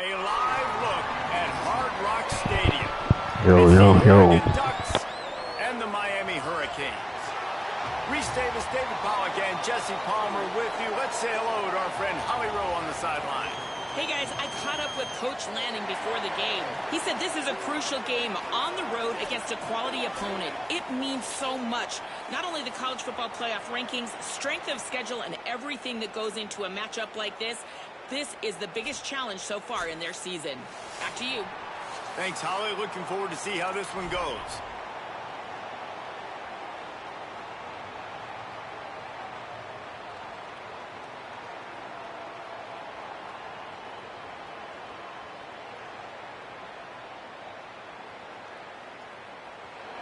A live look at Hard Rock Stadium. Yo. The Ducks and the Miami Hurricanes. Reese Davis, David Pollack, and Jesse Palmer with you. Let's say hello to our friend Holly Rowe on the sideline. Hey guys, I caught up with Coach Lanning before the game. He said this is a crucial game on the road against a quality opponent. It means so much. Not only the college football playoff rankings, strength of schedule, and everything that goes into a matchup like this. This is the biggest challenge so far in their season. Back to you. Thanks, Holly. Looking forward to see how this one goes.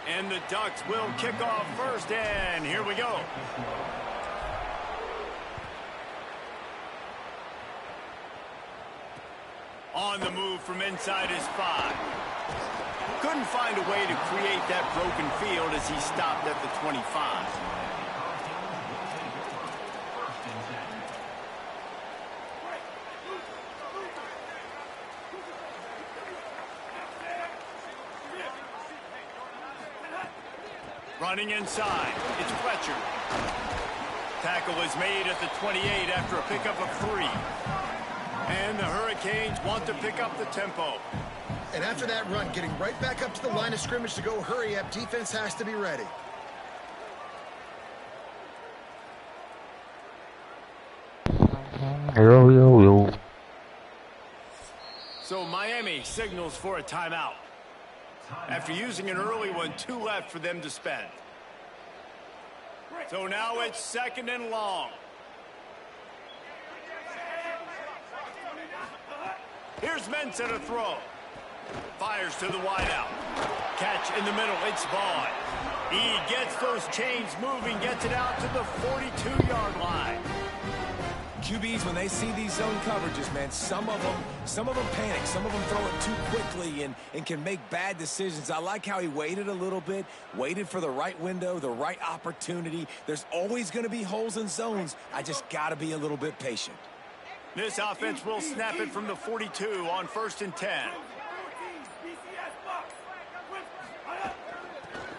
And the Ducks will kick off first, and here we go. On the move from inside his 5. Couldn't find a way to create that broken field as he stopped at the 25. Running inside, it's Fletcher. Tackle is made at the 28 after a pickup of 3. And the Hurricanes want to pick up the tempo. And after that run, getting right back up to the line of scrimmage to go hurry up, defense has to be ready. Yo. So Miami signals for a timeout. After using an early one, 2 left for them to spend. So now it's 2nd and long. Here's Ncaa to throw. Fires to the wideout. Catch in the middle. It's Vaughn. He gets those chains moving, gets it out to the 42-yard line. QBs, when they see these zone coverages, man, some of them panic. Some of them throw it too quickly and can make bad decisions. I like how he waited a little bit, waited for the right window, the right opportunity. There's always going to be holes in zones. I just got to be a little bit patient. This offense will snap it from the 42 on 1st and 10.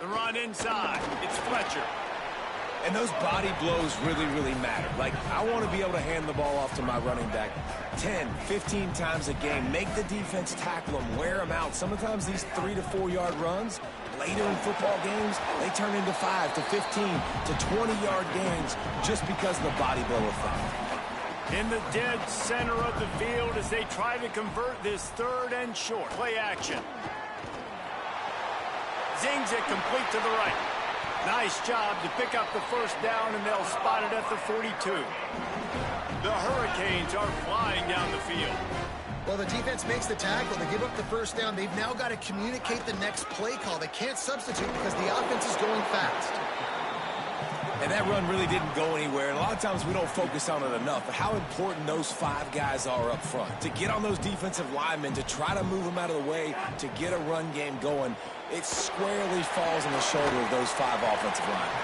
The run inside. It's Fletcher. And those body blows really, really matter. Like, I want to be able to hand the ball off to my running back 10, 15 times a game. Make the defense tackle them, wear them out. Sometimes these 3 to 4 yard runs, later in football games, they turn into 5 to 15 to 20-yard gains just because of the body blow effect. In the dead center of the field as they try to convert this 3rd and short. Play action. Zings it complete to the right. Nice job to pick up the 1st down, and they'll spot it at the 42. The Hurricanes are flying down the field. Well, the defense makes the tackle. They give up the 1st down. They've now got to communicate the next play call. They can't substitute because the offense is going fast. And that run really didn't go anywhere. And a lot of times we don't focus on it enough. But how important those 5 guys are up front. To get on those defensive linemen, to try to move them out of the way, to get a run game going, it squarely falls on the shoulder of those 5 offensive linemen.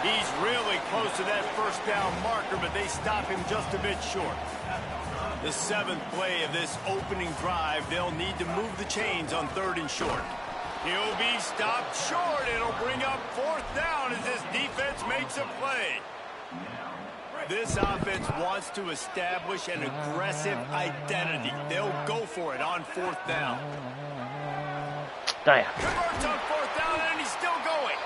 He's really close to that 1st down marker, but they stop him just a bit short. The 7th play of this opening drive, they'll need to move the chains on 3rd and short. He'll be stopped short. It'll bring up 4th down as this defense makes a play. This offense wants to establish an aggressive identity. They'll go for it on 4th down. Damn. Converts on 4th down, and he's still going.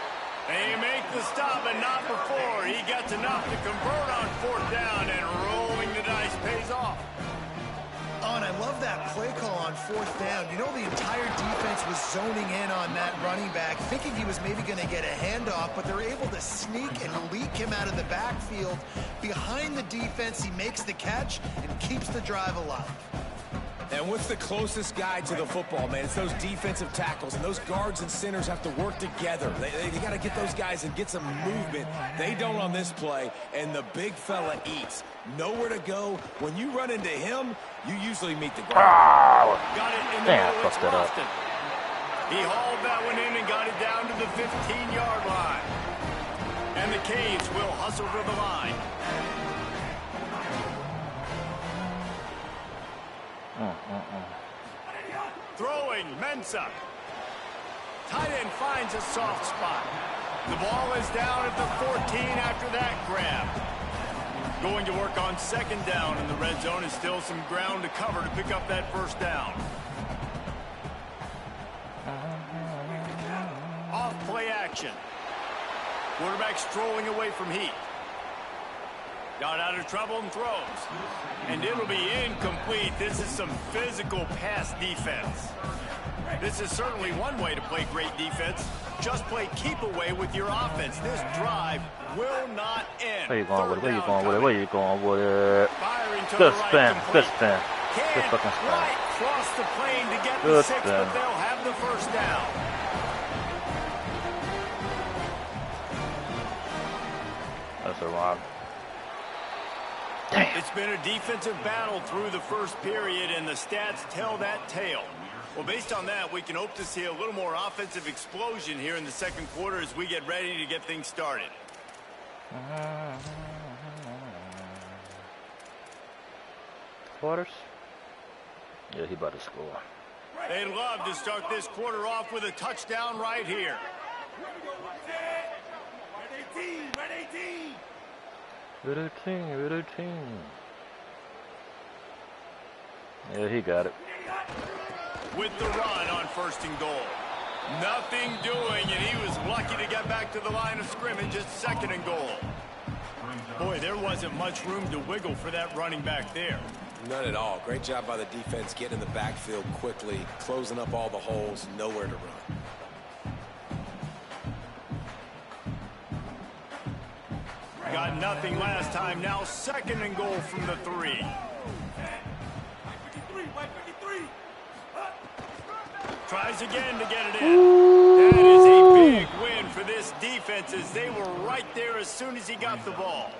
They make the stop, but not before. He gets enough to convert on 4th down, and rolling the dice pays off. Oh, and I love that play call on 4th down. You know, the entire defense was zoning in on that running back, thinking he was maybe going to get a handoff, but they're able to sneak and leak him out of the backfield. Behind the defense, he makes the catch and keeps the drive alive. And what's the closest guy to the football, man? It's those defensive tackles, and those guards and centers have to work together. They got to get those guys and get some movement. They don't on this play, and the big fella eats. Nowhere to go. When you run into him, you usually meet the guard. Got it in the middle. It's Boston. He hauled that one in and got it down to the 15-yard line. And the Canes will hustle for the line. throwing. Ncaa. Tight end finds a soft spot. The ball is down at the 14 after that grab. Going to work on second down in the red zone, and still some ground to cover to pick up that first down. Off play action. Quarterback strolling away from heat. Got out of trouble and throws. And it'll be incomplete. This is some physical pass defense. This is certainly one way to play great defense. Just play keep away with your offense. This drive will not end. Where you going with it? Where you going with it? Where you going with it? Good spin. Good spin. Good fucking spin. Right across the plane to get the 6, but they'll have the first down. That's a rock. Damn. It's been a defensive battle through the first period, and the stats tell that tale. Well, based on that, we can hope to see a little more offensive explosion here in the second quarter as we get ready to get things started. Quarters? Yeah, he about to score. They'd love to start this quarter off with a touchdown right here. Red 18. Yeah, he got it. With the run on first and goal. Nothing doing, and he was lucky to get back to the line of scrimmage at second and goal. Boy, there wasn't much room to wiggle for that running back there. None at all. Great job by the defense getting in the backfield quickly, closing up all the holes, nowhere to run. Got nothing last time. Now second and goal from the 3. Tries again to get it in. That is a big win for this defense as they were right there as soon as he got the ball.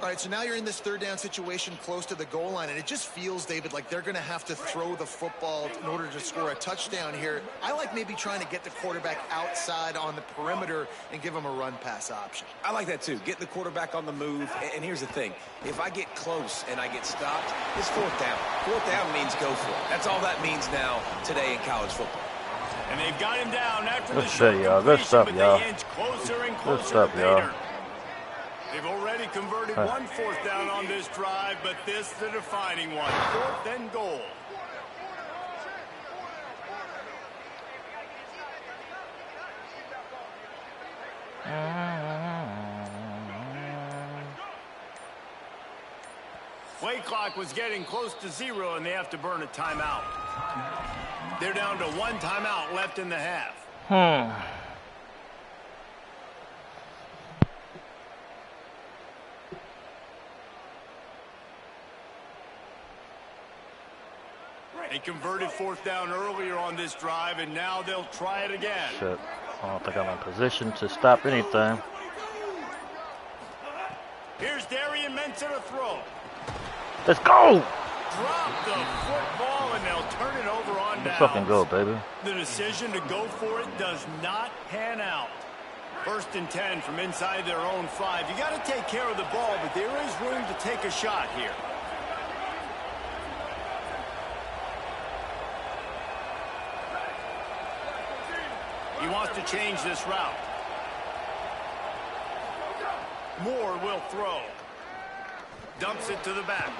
All right, so now you're in this third down situation close to the goal line, and it just feels, David, like they're going to have to throw the football in order to score a touchdown here. I like maybe trying to get the quarterback outside on the perimeter and give him a run-pass option. I like that, too. Get the quarterback on the move. And here's the thing. If I get close and I get stopped, it's fourth down. Fourth down means go for it. That's all that means now today in college football. And they've got him down after Good the shit, short y'all. Good stuff, completion, y'all. but they inch closer and closer Good stuff, to y'all. Bader. They've already converted one fourth down on this drive, but this the defining one. Fourth and goal. Play clock was getting close to 0, and they have to burn a timeout. They're down to 1 timeout left in the half. They converted fourth down earlier on this drive, and now they'll try it again. Shit. I don't think I'm in position to stop anything. Here's Darian Ncaa to throw. Let's go! Drop the football, and they'll turn it over on Let's downs. fucking go, baby. The decision to go for it does not pan out. First and 10 from inside their own 5. You got to take care of the ball, but there is room to take a shot here. He wants to change this route. Moore will throw. Dumps it to the back.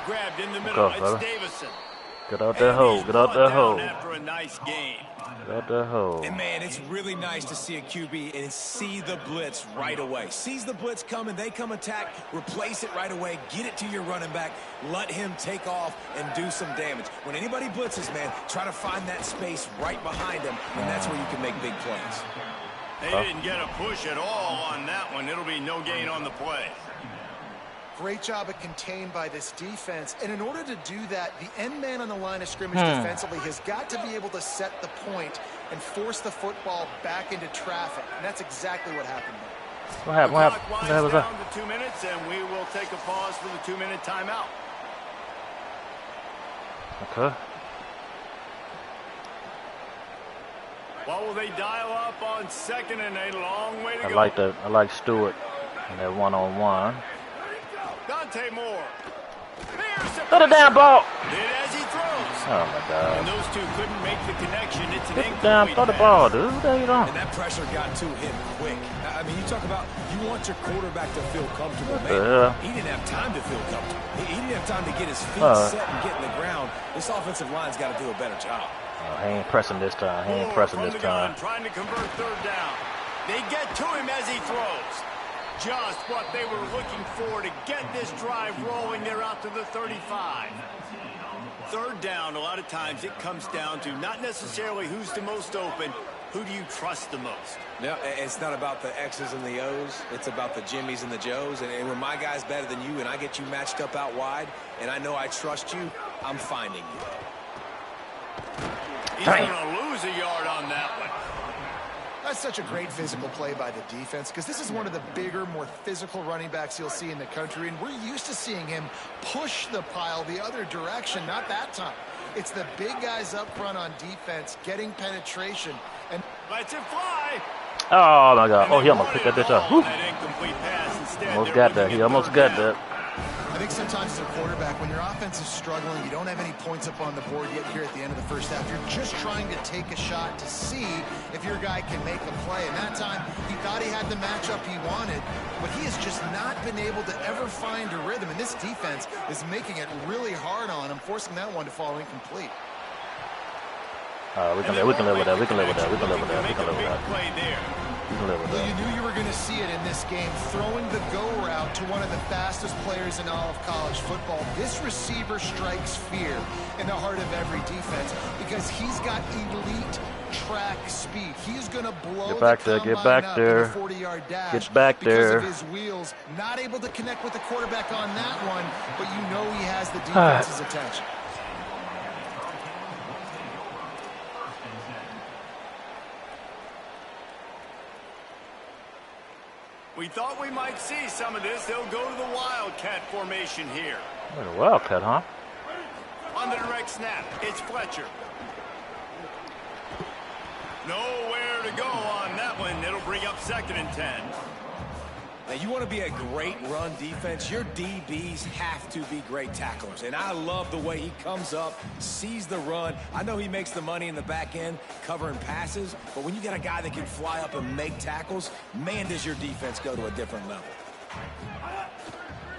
Grabbed in the middle. It's Davison. Get out that hole. Get out that hole. After a nice gain. Get out that hole. And, man, it's really nice to see a QB and see the blitz right away. Sees the blitz coming, they come attack, replace it right away, get it to your running back, let him take off and do some damage. When anybody blitzes, man, try to find that space right behind him, and that's where you can make big plays. They didn't get a push at all on that one. It'll be no gain on the play. Great job of contained by this defense. And in order to do that, the end man on the line of scrimmage defensively has got to be able to set the point and force the football back into traffic. And that's exactly what happened there. What happened? What happened? What the hell was that? Down to 2 minutes, and we will take a pause for the 2-minute timeout. Okay. What will they dial up on second and a long way to go? I like that. I like Stewart and that one-on-one. Dante Moore. Throw the damn ball. Did as he throws. Oh my God. And those two couldn't make the connection. It's an Get down, throw the ball, dude. There you go. And that pressure got to him quick. I mean, you talk about you want your quarterback to feel comfortable. Man, he didn't have time to feel comfortable. He didn't have time to get his feet set and get in the ground. This offensive line's got to do a better job. Oh, he ain't pressing this time. He ain't pressing this time. Trying to convert third down. They get to him as he throws. Just what they were looking for to get this drive rolling. They're out to the 35. Third down, a lot of times it comes down to not necessarily who's the most open, who do you trust the most? Yeah, it's not about the X's and the O's. It's about the Jimmies and the Joes. And when my guy's better than you and I get you matched up out wide and I know I trust you, I'm finding you. He's going to lose a yard on that one. That's such a great physical play by the defense because this is one of the bigger, more physical running backs you'll see in the country, and we're used to seeing him push the pile the other direction. Not that time. It's the big guys up front on defense getting penetration. And lets it fly. Oh my God. Oh, he almost picked that bitch up. Almost got that. He almost got that. I think sometimes as a quarterback, when your offense is struggling, you don't have any points up on the board yet here at the end of the first half. You're just trying to take a shot to see if your guy can make a play. And that time, he thought he had the matchup he wanted, but he has just not been able to ever find a rhythm. And this defense is making it really hard on him, forcing that one to fall incomplete. We can live with that. We can live with that. We can live with that. We can live with that. We can live with that. You knew you were going to see it in this game, throwing the go route to one of the fastest players in all of college football. This receiver strikes fear in the heart of every defense because he's got elite track speed. He's going to blow get back there, get back there, 40-yard dash get back there. Because of his wheels, not able to connect with the quarterback on that one, but you know he has the defense's attention. We thought we might see some of this. They'll go to the Wildcat formation here. Oh, Wildcat, huh? On the direct snap, it's Fletcher. Nowhere to go on that one. It'll bring up 2nd and 10. Now, you want to be a great run defense, your DBs have to be great tacklers. And I love the way he comes up, sees the run. I know he makes the money in the back end covering passes, but when you got a guy that can fly up and make tackles, man, does your defense go to a different level.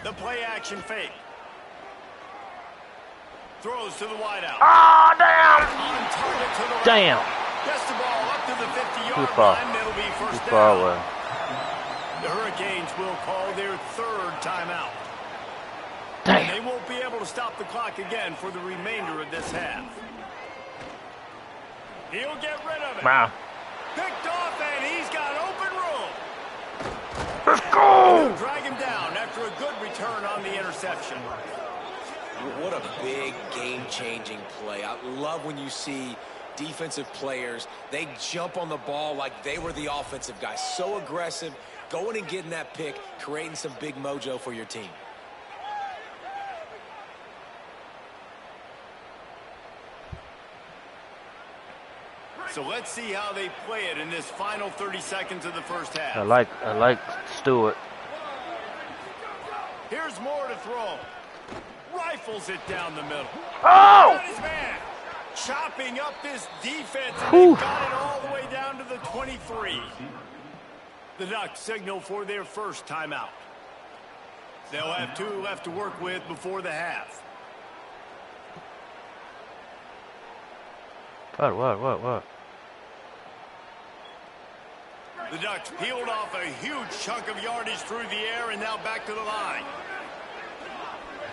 The play action fake. Throws to the wideout. Oh, damn! On target to the right. Damn! Gets the ball up to the 50-yard Too far. line. It'll be first Too far down. away. The Hurricanes will call their 3rd timeout. Damn. And they won't be able to stop the clock again for the remainder of this half. He'll get rid of it. Wow. Picked off, and he's got open room. Let's go! He'll drag him down after a good return on the interception. What a big game-changing play. I love when you see defensive players, they jump on the ball like they were the offensive guy. So aggressive, going and getting that pick, creating some big mojo for your team. So let's see how they play it in this final 30 seconds of the first half. I like Stewart. Here's more to throw. Rifles it down the middle. Oh! His man chopping up this defense, and they got it all the way down to the 23. The Ducks signal for their 1st timeout. They'll have 2 left to work with before the half. What? The Ducks peeled off a huge chunk of yardage through the air and now back to the line.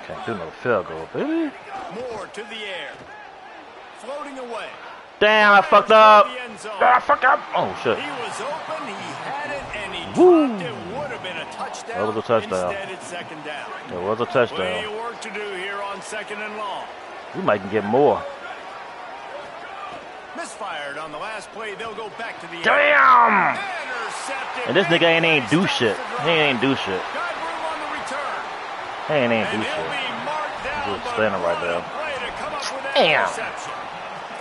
Can't do no field goal, baby. More to the air. Floating away. Damn, I fucked up. I fucked up. Oh, shit. He was open, he had it, and he dropped it. Would have been a touchdown. That was a touchdown. Instead, it's 2nd down. There was a touchdown. Plenty of work to do here on 2nd and long. We might get more. Misfired on the last play. They'll go back to the Damn! Intercepted. And this nigga ain't do shit. He ain't do shit. Got room on the return. He ain't do And he'll shit. be marked down, Just standing right there. play to come up with that Damn. interception.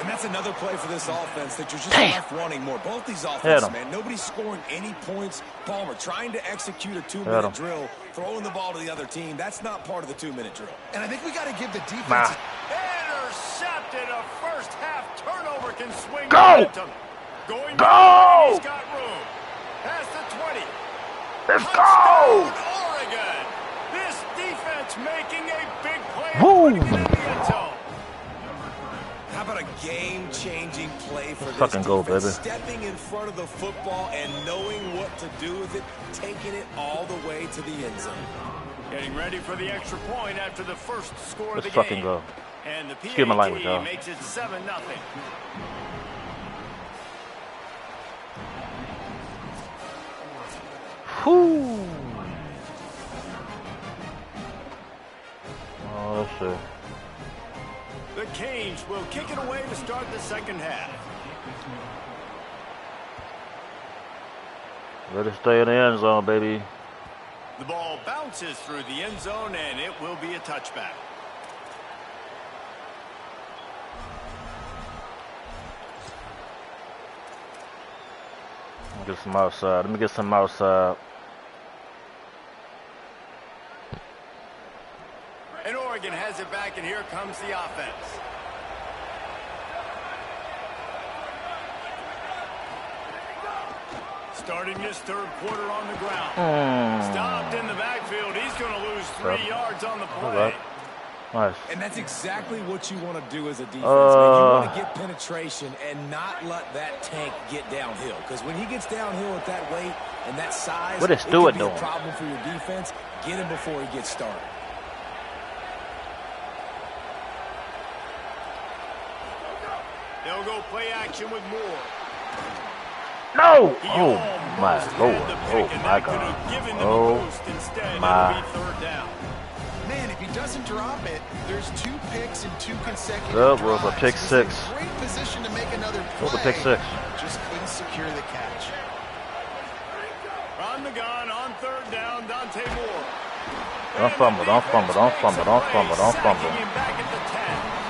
And that's another play for this offense that you're just left wanting more. Both these offenses, man, nobody's scoring any points. Palmer trying to execute a 2-minute drill, throwing the ball to the other team. That's not part of the 2-minute drill. And I think we got to give the defense... intercepted. A first-half turnover can swing Go! momentum. Going Go! he's got room. Past the 20. Let's Touchdown, go! Oregon. This defense making a big play. Woo! Putting it in the end zone. How about a game-changing play for this Fucking defense? go, baby. Stepping in front of the football and knowing what to do with it, taking it all the way to the end zone. Getting ready for the extra point after the first score of Let's the fucking game. go. And the Excuse my language, y'all. PAT makes it 7-0. Whew. Oh, shit. The Canes will kick it away to start the second half. Ready to stay in the end zone, baby. The ball bounces through the end zone, and it will be a touchback. Let me get some outside. Let me get some outside. And Oregon has it back, and here comes the offense. Starting this third quarter on the ground. Stopped in the backfield. He's going to lose 3 yards on the play. Nice. And that's exactly what you want to do as a defense. Man. You want to get penetration and not let that tank get downhill. Because when he gets downhill at that weight and that size, What is it Stewart can be doing? a problem for your defense. Get him before he gets started. They'll go play action with Moore. No! He Oh, my almost Lord. had the Oh, pick, and my that could God. have given them a Oh, boost. Instead, my. it'll be third down. Man, if he doesn't drop it, there's 2 picks and 2 consecutive That was a drives. pick He's six. in great position to make another That play. was a pick six. Just couldn't secure the catch. On the gun, on third down, Dante Moore. Don't fumble, don't fumble, don't fumble, don't fumble, don't fumble. Sacking him back at the 10.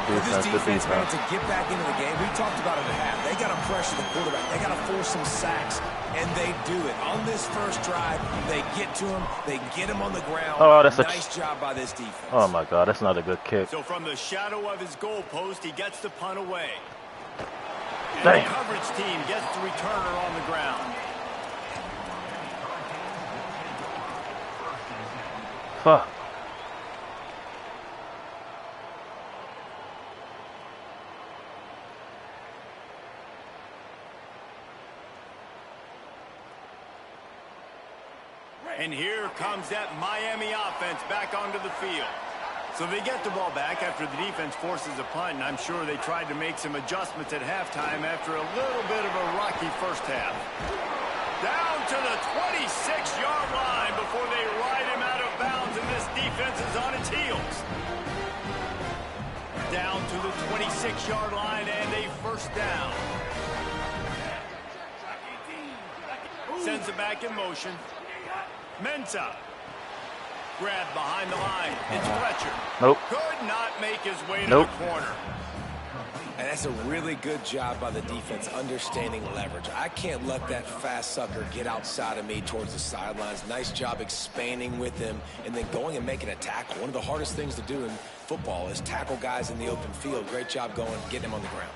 Good For this defense, good defense, man, defense. to get back into the game, we talked about it at half. They got to pressure the quarterback. They got to force some sacks, and they do it. On this first drive, they get to him. They get him on the ground. Oh, that's a nice job by this defense. Oh, my God. That's not a good kick. So from the shadow of his goalpost, he gets the punt away. And Damn. the coverage team gets the returner on the ground. Fuck. And here comes that Miami offense back onto the field. So they get the ball back after the defense forces a punt, and I'm sure they tried to make some adjustments at halftime after a little bit of a rocky first half. Down to the 26-yard line before they ride him out of bounds, and this defense is on its heels. Down to the 26-yard line and a first down. Sends it back in motion. Ncaa. Grab behind the line. It's Fletcher. Nope. Could not make his way to Nope. the corner. And that's a really good job by the defense understanding leverage. I can't let that fast sucker get outside of me towards the sidelines. Nice job expanding with him and then going and making a tackle. One of the hardest things to do in football is tackle guys in the open field. Great job going, getting him on the ground.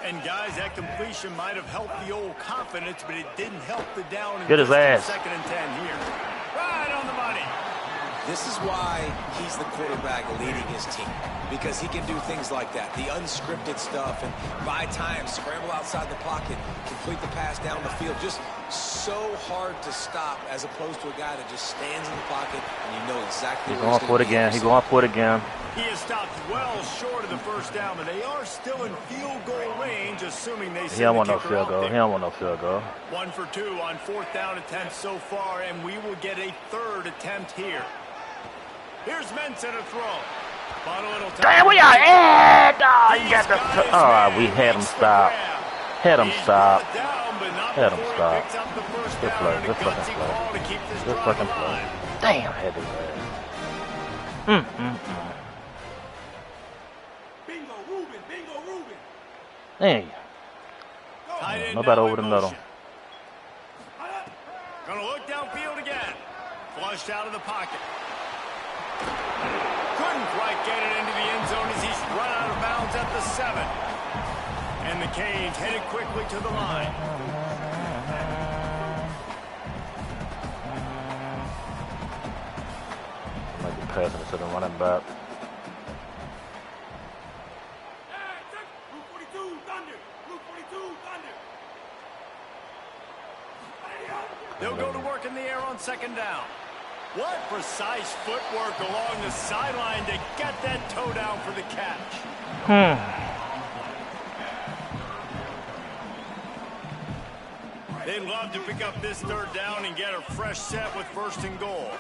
And guys, that completion might have helped the old confidence, but it didn't help the down and Get his distance. ass. 2nd and 10 here. Right on the money. This is why he's the quarterback leading his team, because he can do things like that, the unscripted stuff, and buy time, scramble outside the pocket, complete the pass down the field. Just so hard to stop as opposed to a guy that just stands in the pocket and you know exactly He's where going he's for it going to be. again. He's going for it again. He has stopped well short of the first down, but they are still in field goal range, assuming they He don't want the no kicker field out goal. there. He don't want no field goal. 1 for 2 on 4th down attempts so far, and we will get a 3rd attempt here. Here's Ncaa to throw. But a little time. Damn, we are in! Oh, you got the... Oh, we had him stop. Had him stop. Had him stop. Good play. Good fucking play. Good fucking play. Damn, had his ass. Bingo, Ruben. Bingo, Ruben. Hey. Nobody over the middle. Gonna look downfield again. Flushed out of the pocket. Couldn't quite get it into the end zone as he run out of bounds at the 7. And the Canes headed quickly to the line. Might be passing instead of running back. They'll go to work in the air on 2nd down. What precise footwork along the sideline to get that toe down for the catch. They'd love to pick up this 3rd down and get a fresh set with 1st and goal.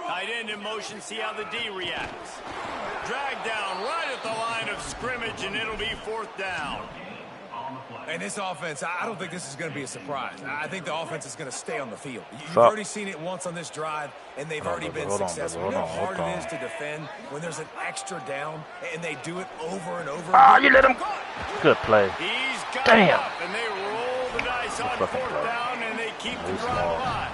Tight end in motion, see how the D reacts. Drag down right at the line of scrimmage, and it'll be 4th down. And this offense, I don't think this is going to be a surprise. I think the offense is going to stay on the field. You've already seen it once on this drive, and they've already been successful. You know how hard it is to defend when there's an extra down, and they do it over and over again? You let him. Good play. He's got Damn. up, and they roll the dice on 4th down, and they keep the drive alive.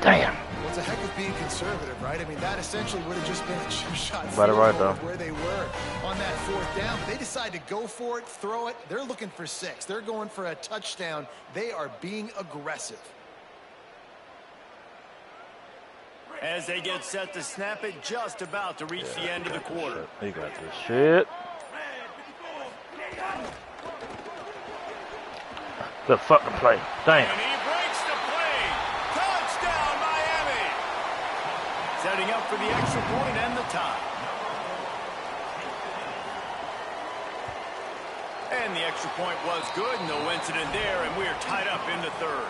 Damn. Well, it's a heck of being conservative, right? I mean, that essentially would have just been a two-shot Right, field right, goal though. of where they were on that 4th down. But they decide to go for it, throw it. They're looking for 6. They're going for a touchdown. They are being aggressive. As they get set to snap it, just about to reach the end of the quarter. He got this shit. Good fucking play. Damn. And he breaks the play. Touchdown, Miami. Setting up for the extra point and the tie. And the extra point was good. No incident there, and we are tied up in the 3rd.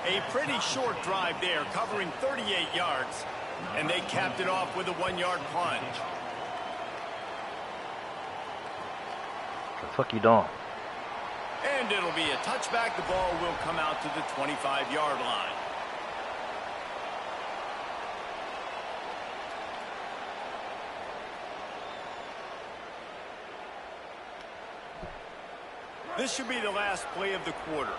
A pretty short drive there, covering 38 yards. And they capped it off with a 1-yard plunge. What the fuck you doing? And it'll be a touchback. The ball will come out to the 25-yard line. This should be the last play of the quarter.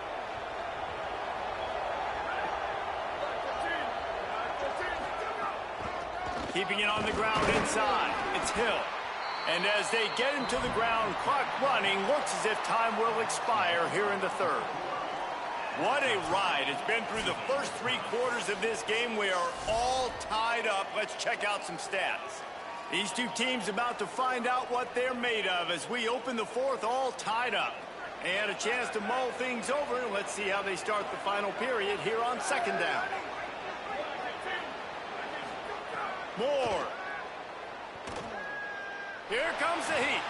Keeping it on the ground inside. It's Hill. And as they get him to the ground, clock running, looks as if time will expire here in the 3rd. What a ride. It's been through the first 3 quarters of this game. We are all tied up. Let's check out some stats. These two teams about to find out what they're made of as we open the 4th all tied up. And a chance to mull things over. Let's see how they start the final period here on 2nd down. Moore. Here comes the heat.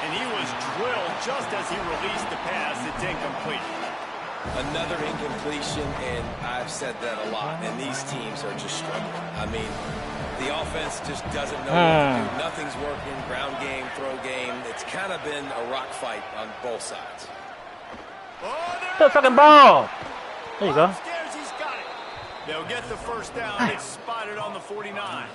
And he was drilled just as he released the pass. It's incomplete. Another incompletion, and I've said that a lot, and these teams are just struggling. I mean, the offense just doesn't know what to do. Nothing's working. Ground game, throw game. It's kind of been a rock fight on both sides. The fucking ball. There you go. Upstairs, he's got it. They'll get the 1st down. It's spotted on the 49.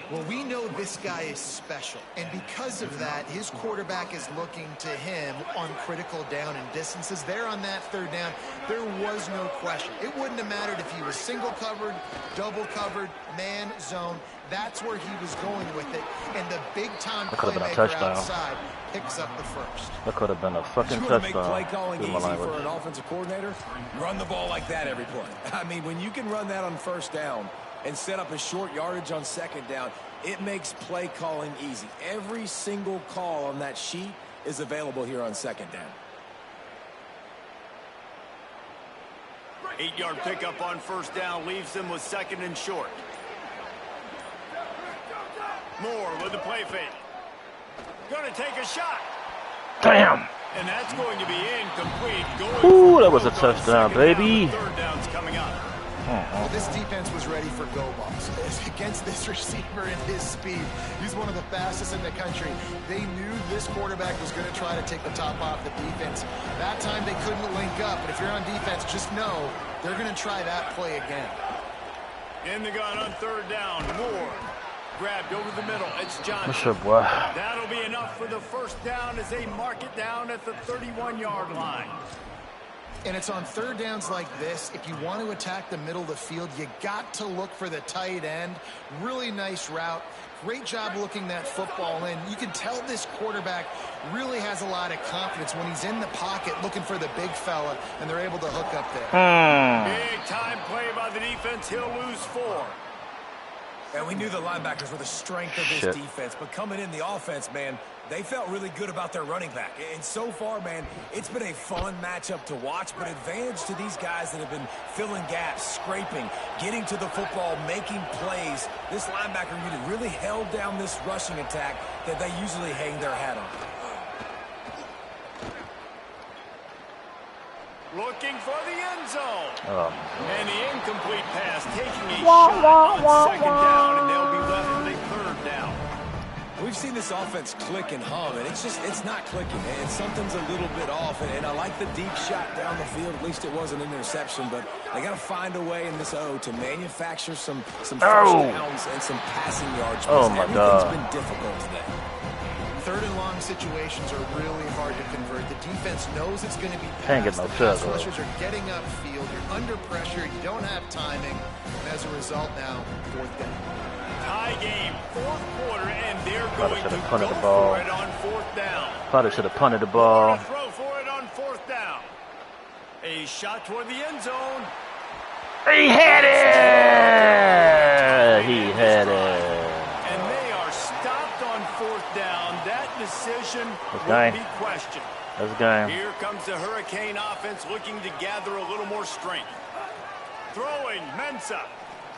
Well, we know this guy is special, and because of that, his quarterback is looking to him on critical down and distances. There on that 3rd down, there was no question. It wouldn't have mattered if he was single covered, double covered, man, zone. That's where he was going with it, and the big-time playmaker outside picks up the 1st. That could have been a fucking touchdown. You want to make play calling easy for an offensive coordinator? Run the ball like that every play. I mean, when you can run that on 1st down and set up a short yardage on 2nd down, it makes play calling easy. Every single call on that sheet is available here on 2nd down. 8-yard pickup on 1st down leaves them with 2nd and short. Moore with the play fake. Going to take a shot. Damn. And that's going to be incomplete. Ooh, that was a touchdown, baby. 3rd down's coming up. Well, this defense was ready for go balls. Against this receiver and his speed, he's one of the fastest in the country. They knew this quarterback was going to try to take the top off the defense. That time they couldn't link up, but if you're on defense, just know they're going to try that play again. In the gun on 3rd down, Moore grabbed over the middle. It's Johnson. What's up, boy? That'll be enough for the 1st down as they mark it down at the 31-yard line. And it's on third downs like this. If you want to attack the middle of the field, you got to look for the tight end. Really nice route. Great job looking that football in. You can tell this quarterback really has a lot of confidence when he's in the pocket looking for the big fella, and they're able to hook up there. Big time play by the defense. He'll lose 4. And we knew the linebackers were the strength of this defense, but coming in the offense, man, they felt really good about their running back. And so far, man, it's been a fun matchup to watch, but advantage to these guys that have been filling gaps, scraping, getting to the football, making plays. This linebacker unit really held down this rushing attack that they usually hang their hat on. Looking for the end zone. And the incomplete pass taking a shot on second down, and they'll be left with a third down. We've seen this offense click and hum, and it's not clicking, and something's a little bit off. And I like the deep shot down the field. At least it wasn't an interception, but they got to find a way in this to manufacture some first downs and some passing yards. Everything's been difficult today. Third and long situations are really hard to convert. The defense knows it's going to be Can't get no pass rushers are getting upfield. You're under pressure. You don't have timing. And as a result now, fourth down. Tie game, fourth quarter, and they're Probably going to punted go the ball. for it on fourth down. Probably should have punted the ball. Throw for it on fourth down. A shot toward the end zone. He had it! He had it. And they are stopped on fourth down. That decision will be questioned. Let's go. Here comes the Hurricane offense looking to gather a little more strength. Throwing, Ncaa.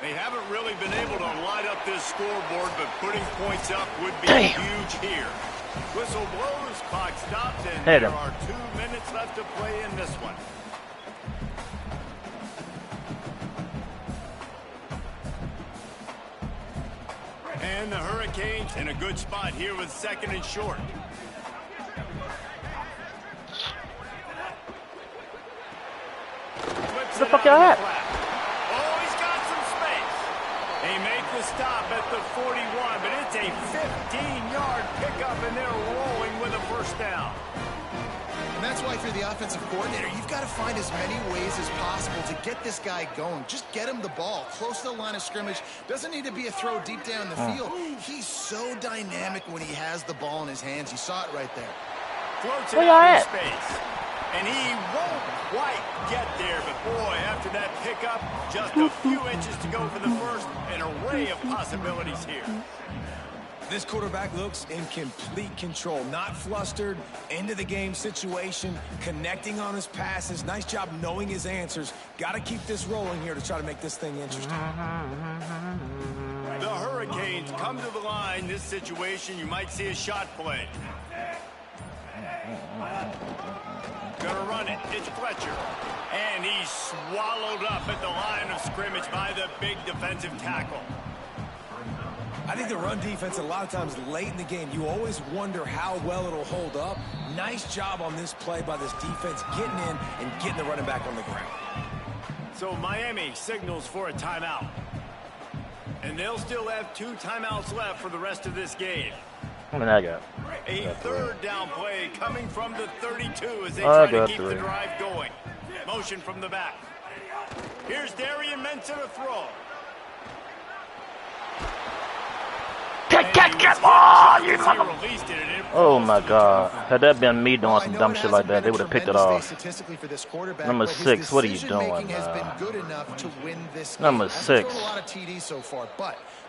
They haven't really been able to light up this scoreboard, but putting points up would be huge here. Whistle blows, clock stops, and there are 2 minutes left to play in this one. And the Hurricanes in a good spot here with second and short. Where the fuck y'all at? Oh, he's got some space. They make the stop at the 41, but it's a 15-yard pickup, and they're rolling with a first down. And that's why if you're the offensive coordinator, you've got to find as many ways as possible to get this guy going. Just get him the ball close to the line of scrimmage. Doesn't need to be a throw deep down the field. He's so dynamic when he has the ball in his hands. You saw it right there. Floats it out of space. And he won't quite get there, but boy, after that pickup, just a few inches to go for the first. An array of possibilities here. This quarterback looks in complete control, not flustered, into the game situation, connecting on his passes. Nice job knowing his answers. Got to keep this rolling here to try to make this thing interesting. The Hurricanes come to the line. This situation, you might see a shot play. Gonna run it. It's Fletcher. And he's swallowed up at the line of scrimmage by the big defensive tackle. I think the run defense, a lot of times late in the game, you always wonder how well it'll hold up. Nice job on this play by this defense, getting in and getting the running back on the ground. So Miami signals for a timeout. And they'll still have 2 timeouts left for the rest of this game. How many I got? A third down play coming from the 32 as they try to keep the drive going. Motion from the back. Here's Darian Ncaa to throw. Oh my God. Had that been me doing some dumb shit like that, they would have picked it off. Number 6, what are you doing, Number 6.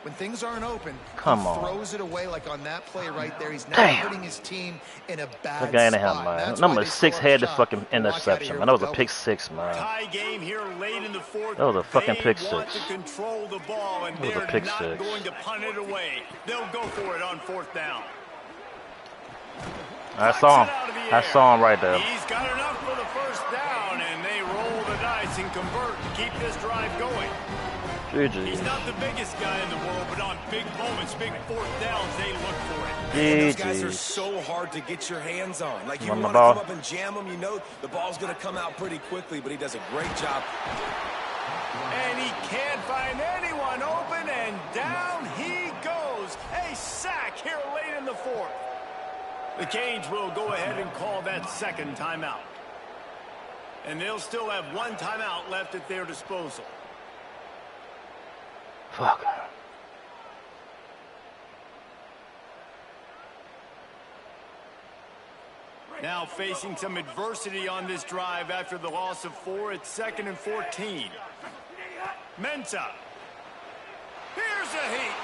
When things aren't open, come on. Throws it away like on that play right there. He's not putting his team in a bad spot. Man. Number 6 had the fucking interception, man. That was a pick 6, man. Tie game here late in the fourth. That was a fucking pick 6. They want to control the ball, and they're not going to punt it away. They'll go for it on fourth down. I saw him right there. He's got enough for the first down, and they roll the dice and convert to keep this drive going. He's not the biggest guy in the world, but on big moments, big fourth downs, they look for it. And those guys are so hard to get your hands on. Like, you want to come up and jam them, you know the ball's going to come out pretty quickly, but he does a great job. And he can't find anyone open, and down he goes. A sack here late in the fourth. The Canes will go ahead and call that second timeout. And they'll still have one timeout left at their disposal. Fuck. Now facing some adversity on this drive after the loss of 4. It's 2nd and 14. Ncaa. Here's a heat.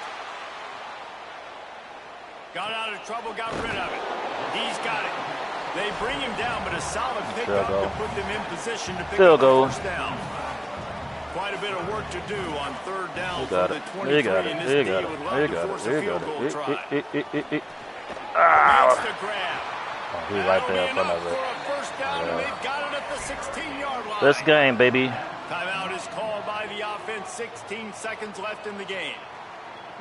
Got out of trouble, got rid of it. He's got it. They bring him down, but a solid pickup to put them in position to pick up the first down. Quite a bit of work to do on 3rd down for the 23, and this D would love to force a field goal try. Makes the grab. Oh, he's right there in front of it. Yeah. This game, baby. Timeout is called by the offense. 16 seconds left in the game.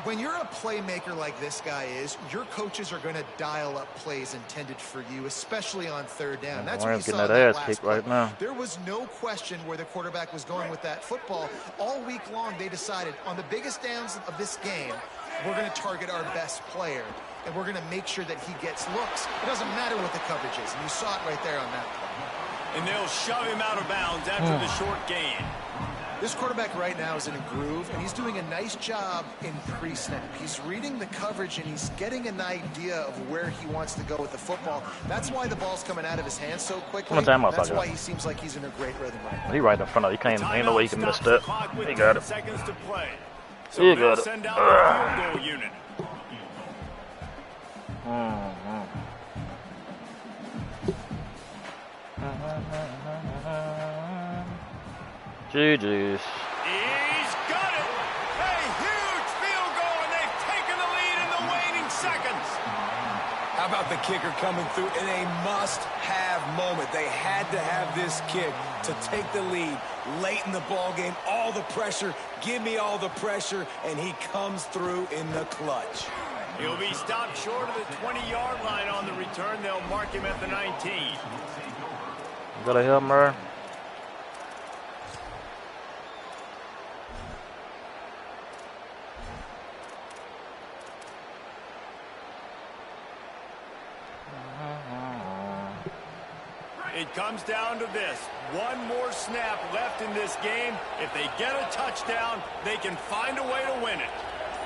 When you're a playmaker like this guy is, your coaches are going to dial up plays intended for you, especially on 3rd down. That's what you saw in that last play. Right now. There was no question where the quarterback was going with that football. All week long, they decided on the biggest downs of this game, we're going to target our best player, and we're going to make sure that he gets looks. It doesn't matter what the coverage is, and you saw it right there on that play. And they'll shove him out of bounds after the short gain. This quarterback right now is in a groove, and he's doing a nice job in pre-snap. He's reading the coverage, and he's getting an idea of where he wants to go with the football. That's why the ball's coming out of his hands so quickly. That's why he seems like he's in a great rhythm right now. He right in front of you. Ain't no way he can miss that. He got it. Seconds to play. So he got it. Send out the field goal unit. GG's. He's got it. A huge field goal, and they've taken the lead in the waning seconds. How about the kicker coming through in a must-have moment? They had to have this kick to take the lead late in the ball game. All the pressure, give me all the pressure, and he comes through in the clutch. He'll be stopped short of the 20-yard line on the return. They'll mark him at the 19. You gotta help Murray. It comes down to this. One more snap left in this game. If they get a touchdown, they can find a way to win it.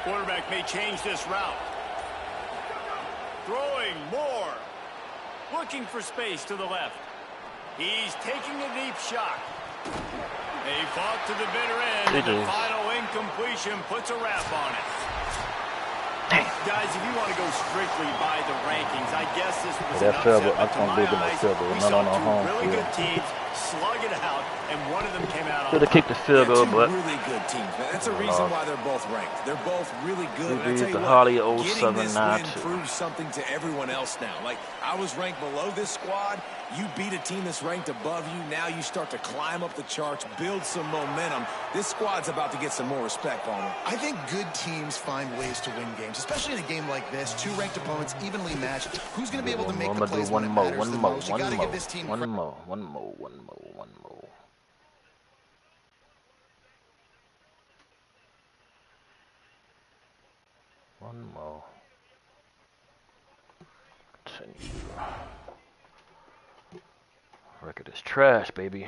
Quarterback may change this route. Throwing more. Looking for space to the left. He's taking a deep shot. They fought to the bitter end. And the final incompletion puts a wrap on it. Guys, if you want to go strictly by the rankings, I guess this was an upset. But to my eyes, we saw two really good teams slug it out, and one of them came out on top. Should have kicked the field goal, but really good teams, man. That's a reason why they're both ranked. They're both really good. And I tell you what, getting this win proves something to everyone else now. Like, I was ranked below this squad. You beat a team that's ranked above you. Now you start to climb up the charts, build some momentum. This squad's about to get some more respect, Palmer. I think good teams find ways to win games, especially in a game like this. Two ranked opponents, evenly matched. Who's going to be able to make the plays when it matters the most? You got to give this team one more. One more. Continue. Record is trash, baby.